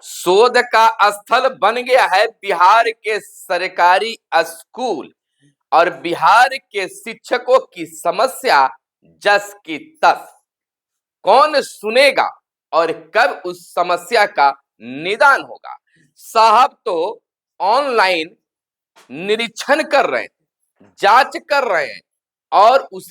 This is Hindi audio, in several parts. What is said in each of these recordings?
शोध का स्थल बन गया है बिहार के सरकारी स्कूल और बिहार के शिक्षकों की समस्या जस की तस। कौन सुनेगा और कब उस समस्या का निदान होगा? साहब तो ऑनलाइन निरीक्षण कर रहे हैं, जांच कर रहे हैं और उस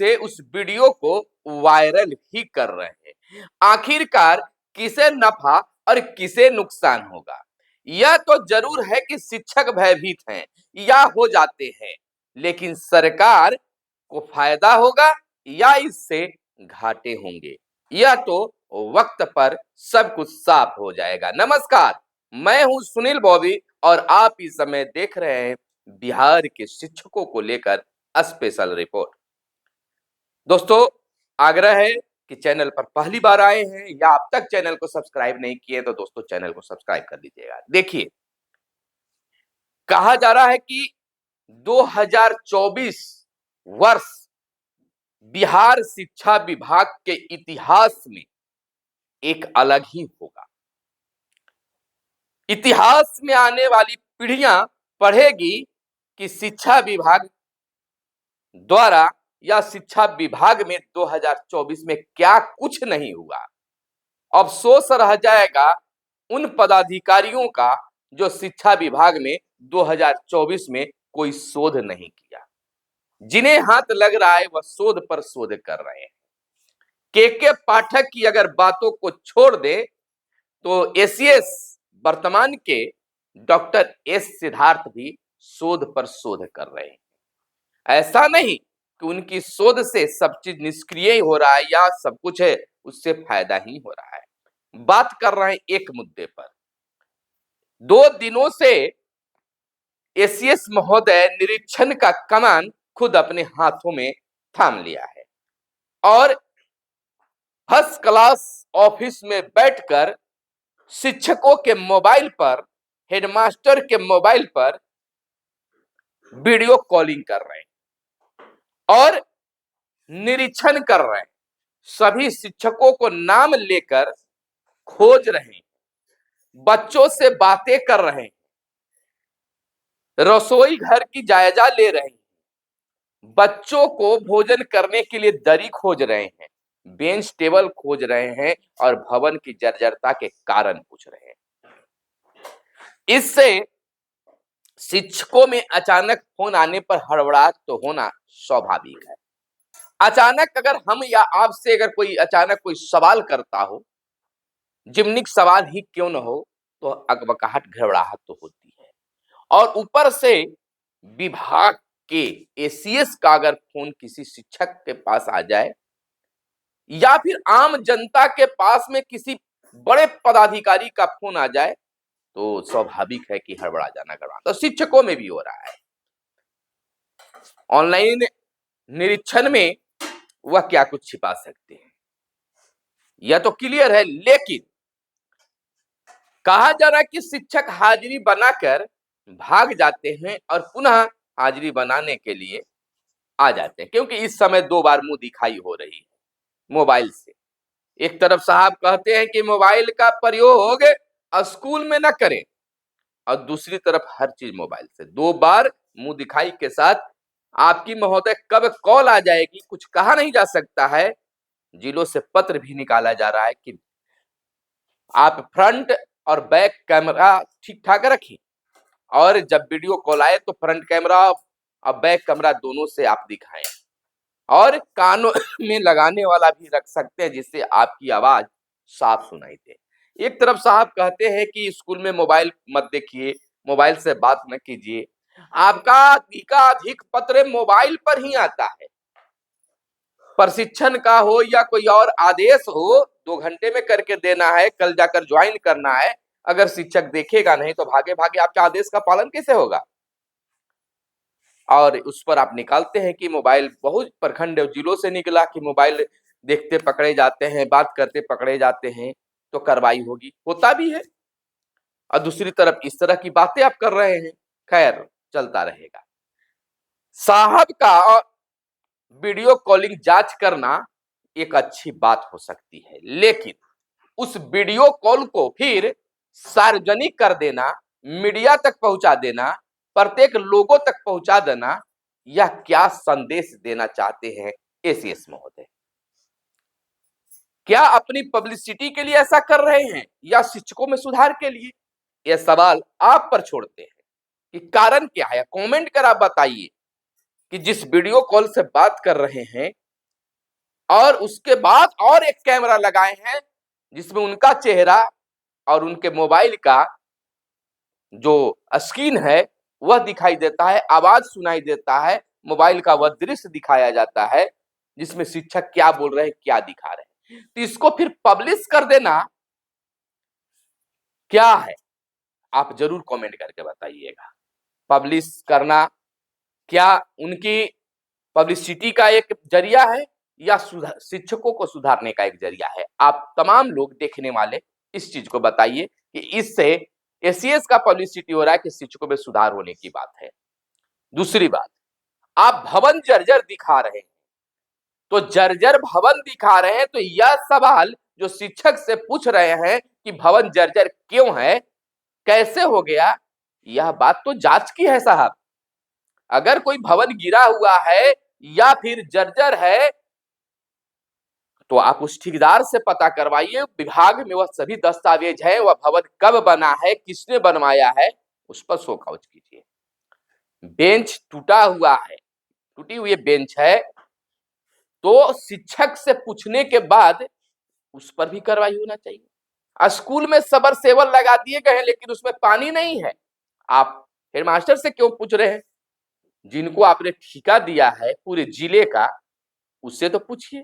वीडियो को वायरल ही कर रहे हैं। आखिरकार किसे नफा और किसे नुकसान होगा? यह तो जरूर है कि शिक्षक भयभीत हैं या हो जाते हैं, लेकिन सरकार को फायदा होगा या इससे घाटे होंगे, यह तो वक्त पर सब कुछ साफ हो जाएगा। नमस्कार, मैं हूं सुनील बॉबी और आप इस समय देख रहे हैं बिहार के शिक्षकों को लेकर स्पेशल रिपोर्ट। दोस्तों, आग्रह है कि चैनल पर पहली बार आए हैं या अब तक चैनल को सब्सक्राइब नहीं किए तो दोस्तों चैनल को सब्सक्राइब कर लीजिएगा। देखिए, कहा जा रहा है कि 2024 वर्ष बिहार शिक्षा विभाग के इतिहास में एक अलग ही होगा। इतिहास में आने वाली पीढ़ियां पढ़ेगी कि शिक्षा विभाग द्वारा या शिक्षा विभाग में 2024 में क्या कुछ नहीं हुआ। अफसोस रह जाएगा उन पदाधिकारियों का जो शिक्षा विभाग में 2024 में कोई शोध नहीं किया। जिन्हें हाथ लग रहा है वह शोध पर शोध कर रहे हैं। के पाठक की अगर बातों को छोड़ दे तो एसीएस वर्तमान के डॉक्टर एस सिद्धार्थ भी शोध पर शोध कर रहे हैं। ऐसा नहीं कि उनकी शोध से सब चीज निष्क्रिय हो रहा है या सब कुछ है उससे फायदा ही हो रहा है। बात कर रहे हैं एक मुद्दे पर। 2 दिनों से एसीएस महोदय निरीक्षण का कमान खुद अपने हाथों में थाम लिया है और फर्स्ट क्लास ऑफिस में बैठकर शिक्षकों के मोबाइल पर, हेडमास्टर के मोबाइल पर वीडियो कॉलिंग कर रहे हैं और निरीक्षण कर रहे हैं। सभी शिक्षकों को नाम लेकर खोज रहे हैं, बच्चों से बातें कर रहे हैं, रसोई घर की जायजा ले रहे हैं, बच्चों को भोजन करने के लिए दरी खोज रहे हैं, बेंच टेबल खोज रहे हैं और भवन की जर्जरता के कारण पूछ रहे हैं। इससे शिक्षकों में अचानक फोन आने पर हड़बड़ाहट तो होना स्वाभाविक है। अचानक अगर हम या आपसे अगर कोई अचानक कोई सवाल करता हो, जिम्निक सवाल ही क्यों न हो, तो अकबकाहट घबराहट तो होती है। और ऊपर से विभाग के एसीएस का अगर फोन किसी शिक्षक के पास आ जाए या फिर आम जनता के पास में किसी बड़े पदाधिकारी का फोन आ जाए तो स्वाभाविक है कि हड़बड़ा जाना गड़बड़ा। तो शिक्षकों में भी हो रहा है। ऑनलाइन निरीक्षण में वह क्या कुछ छिपा सकते हैं, यह तो क्लियर है। लेकिन कहा जा रहा है कि शिक्षक हाजिरी बनाकर भाग जाते हैं और पुनः हाजिरी बनाने के लिए आ जाते हैं, क्योंकि इस समय 2 बार मुंह दिखाई हो रही है मोबाइल से। एक तरफ साहब कहते हैं कि मोबाइल का प्रयोग स्कूल में न करें और दूसरी तरफ हर चीज मोबाइल से। 2 बार मुंह दिखाई के साथ आपकी महोदय कब कॉल आ जाएगी कुछ कहा नहीं जा सकता है। जिलों से पत्र भी निकाला जा रहा है कि आप फ्रंट और बैक कैमरा ठीक ठाक रखें और जब वीडियो कॉल आए तो फ्रंट कैमरा और बैक कैमरा दोनों से आप दिखाएं और कानों में लगाने वाला भी रख सकते हैं जिससे आपकी आवाज साफ सुनाई दे। एक तरफ साहब कहते हैं कि स्कूल में मोबाइल मत देखिए, मोबाइल से बात न कीजिए। आपका एकाधिक पत्र मोबाइल पर ही आता है। प्रशिक्षण का हो या कोई और आदेश हो, 2 घंटे में करके देना है, कल जाकर ज्वाइन करना है। अगर शिक्षक देखेगा नहीं तो भागे भागे आपके आदेश का पालन कैसे होगा? और उस पर आप निकालते हैं कि मोबाइल बहुत प्रखंड जिलों से निकला कि मोबाइल देखते पकड़े जाते हैं, बात करते पकड़े जाते हैं तो कार्रवाई होगी, होता भी है। और दूसरी तरफ इस तरह की बातें आप कर रहे हैं, खैर चलता रहेगा। साहब का वीडियो कॉलिंग जांच करना एक अच्छी बात हो सकती है, लेकिन उस वीडियो कॉल को फिर सार्वजनिक कर देना, मीडिया तक पहुंचा देना, प्रत्येक लोगों तक पहुंचा देना, यह क्या संदेश देना चाहते हैं एसीएस महोदय? क्या अपनी पब्लिसिटी के लिए ऐसा कर रहे हैं या शिक्षकों में सुधार के लिए? यह सवाल आप पर छोड़ते हैं कि कारण क्या है। कमेंट कर आप बताइए कि जिस वीडियो कॉल से बात कर रहे हैं और उसके बाद और एक कैमरा लगाए हैं जिसमें उनका चेहरा और उनके मोबाइल का जो स्क्रीन है वह दिखाई देता है, आवाज सुनाई देता है, मोबाइल का वह दृश्य दिखाया जाता है जिसमें शिक्षक क्या बोल रहे हैं, क्या दिखा रहे हैं। तो इसको फिर पब्लिश कर देना क्या है? आप जरूर कमेंट करके बताइएगा। पब्लिश करना क्या उनकी पब्लिसिटी का एक जरिया है या शिक्षकों को सुधारने का एक जरिया है? आप तमाम लोग देखने वाले इस चीज को बताइए कि इससे एसीएस का पब्लिसिटी हो रहा है कि शिक्षकों में सुधार होने की बात है। दूसरी बात, आप भवन जर्जर दिखा रहे हैं, तो जर्जर भवन दिखा रहे हैं तो यह सवाल जो शिक्षक से पूछ रहे हैं कि भवन जर्जर क्यों है, कैसे हो गया, यह बात तो जांच की है साहब। अगर कोई भवन गिरा हुआ है या फिर जर्जर है तो आप उस ठेकेदार से पता करवाइए, विभाग में वह सभी दस्तावेज है, वह भवन कब बना है, किसने बनवाया है, उस पर शोकौच कीजिए। बेंच टूटा हुआ है, टूटी हुई बेंच है तो शिक्षक से पूछने के बाद उस पर भी कार्रवाई होना चाहिए। स्कूल में सबमर्सिबल लगा दिए गए हैं लेकिन उसमें पानी नहीं है, आप हेडमास्टर से क्यों पूछ रहे हैं? जिनको आपने ठेका दिया है पूरे जिले का, उससे तो पूछिए।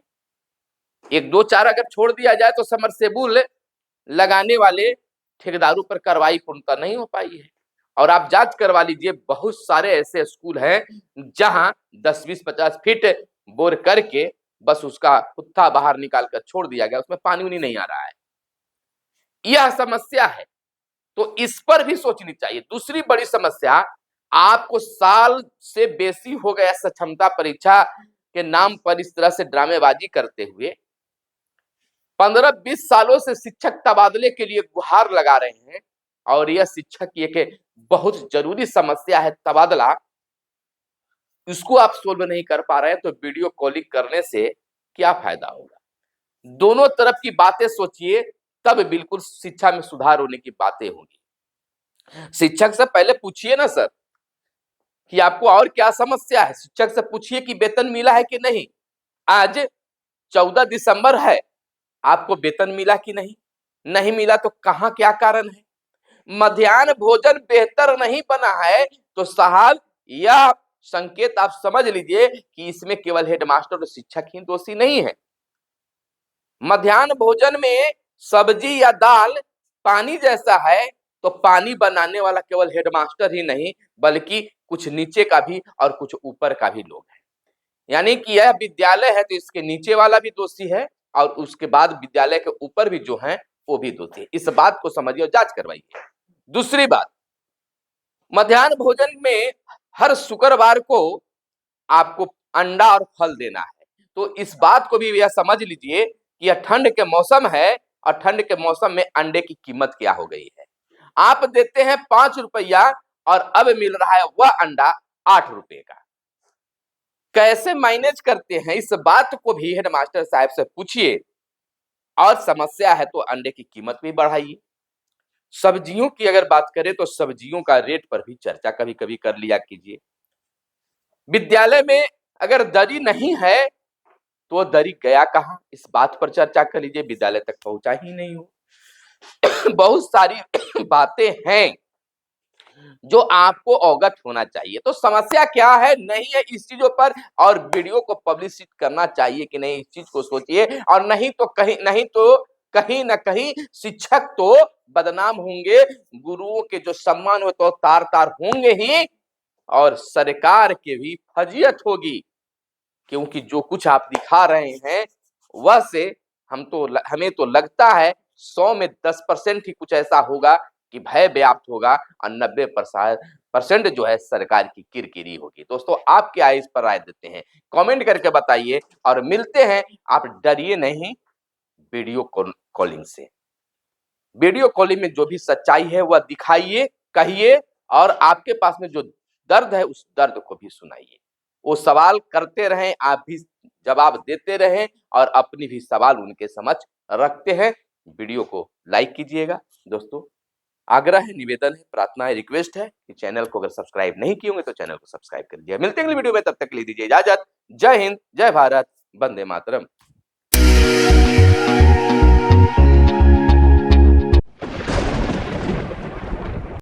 एक दो चार अगर छोड़ दिया जाए तो समरसेबुल लगाने वाले ठेकेदारों पर कार्रवाई पूर्णतः नहीं हो पाई है। और आप जांच करवा लीजिए, बहुत सारे ऐसे स्कूल हैं जहां 10-20-50 फीट बोर करके बस उसका पुत्था बाहर निकाल कर छोड़ दिया गया, उसमें पानी उनी नहीं आ रहा है। यह समस्या है, तो इस पर भी सोचनी चाहिए। दूसरी बड़ी समस्या, आपको साल से बेसी हो गया सक्षमता परीक्षा के नाम पर इस तरह से ड्रामेबाजी करते हुए। 15-20 सालों से शिक्षक तबादले के लिए गुहार लगा रहे हैं और यह शिक्षक की एक बहुत जरूरी समस्या है तबादला, इसको आप सोल्व नहीं कर पा रहे हैं तो वीडियो कॉलिंग करने से क्या फायदा होगा? दोनों तरफ की बातें सोचिए, तब बिल्कुल शिक्षा में सुधार होने की बातें होंगी। शिक्षक से पहले पूछिए ना सर कि आपको और क्या समस्या है, शिक्षक से पूछिए कि वेतन मिला है कि नहीं। आज 14 दिसंबर है, आपको वेतन मिला कि नहीं? नहीं मिला तो कहां क्या कारण है? मध्याह्न भोजन बेहतर नहीं बना है तो साहब यह संकेत आप समझ लीजिए कि इसमें केवल हेडमास्टर और शिक्षक ही दोषी नहीं है। मध्याह्न भोजन में सब्जी या दाल पानी जैसा है तो पानी बनाने वाला केवल हेडमास्टर ही नहीं बल्कि कुछ नीचे का भी और कुछ ऊपर का भी लोग है। यानी कि यह विद्यालय है तो इसके नीचे वाला भी दोषी है और उसके बाद विद्यालय के ऊपर भी जो है वो भी दोषी है। इस बात को समझिए और जांच करवाइए। दूसरी बात, मध्याह्न भोजन में हर शुक्रवार को आपको अंडा और फल देना है, तो इस बात को भी यह समझ लीजिए कि यह ठंड के मौसम है और ठंड के मौसम में अंडे की कीमत क्या हो गई है। आप देते हैं 5 रुपया और अब मिल रहा है वह अंडा 8 रुपए का। कैसे मैनेज करते हैं, इस बात को भी हेडमास्टर साहब से पूछिए। और समस्या है तो अंडे की कीमत भी बढ़ाइए। सब्जियों की अगर बात करें तो सब्जियों का रेट पर भी चर्चा कभी कभी कर लिया कीजिए। विद्यालय में अगर दरी नहीं है तो दरी गया कहां, इस बात पर चर्चा कर लीजिए, विद्यालय तक पहुंचा ही नहीं हो। बहुत सारी बातें हैं जो आपको अवगत होना चाहिए। तो समस्या क्या है नहीं है इस चीजों पर, और वीडियो को पब्लिश करना चाहिए कि नहीं, इस चीज को सोचिए। और नहीं तो कहीं ना कहीं शिक्षक तो बदनाम होंगे, गुरुओं के जो सम्मान हो तो तार तार होंगे ही, और सरकार के भी फजीयत होगी। क्योंकि जो कुछ आप दिखा रहे हैं वह से हमें तो लगता है 100 में 10% ही कुछ ऐसा होगा कि भय व्याप्त होगा और 90% जो है सरकार की किरकिरी होगी। दोस्तों आप क्या इस पर राय देते हैं, कमेंट करके बताइए। और मिलते हैं, आप डरिए नहीं वीडियो कॉलिंग से। वीडियो कॉलिंग में जो भी सच्चाई है वह दिखाइए, कहिए और आपके पास में जो दर्द है उस दर्द को भी सुनाइए। वो सवाल करते रहें, आप भी जवाब देते रहें और अपनी भी सवाल उनके समक्ष रखते हैं। वीडियो को लाइक कीजिएगा दोस्तों। आग्रह है, निवेदन है, प्रार्थना है, रिक्वेस्ट है कि चैनल को अगर सब्सक्राइब नहीं किए होंगे तो चैनल को सब्सक्राइब कर लीजिए। मिलते हैं अगली वीडियो में, तब तक के लिए दीजिए इजाजत। जय हिंद, जय भारत, वंदे मातरम।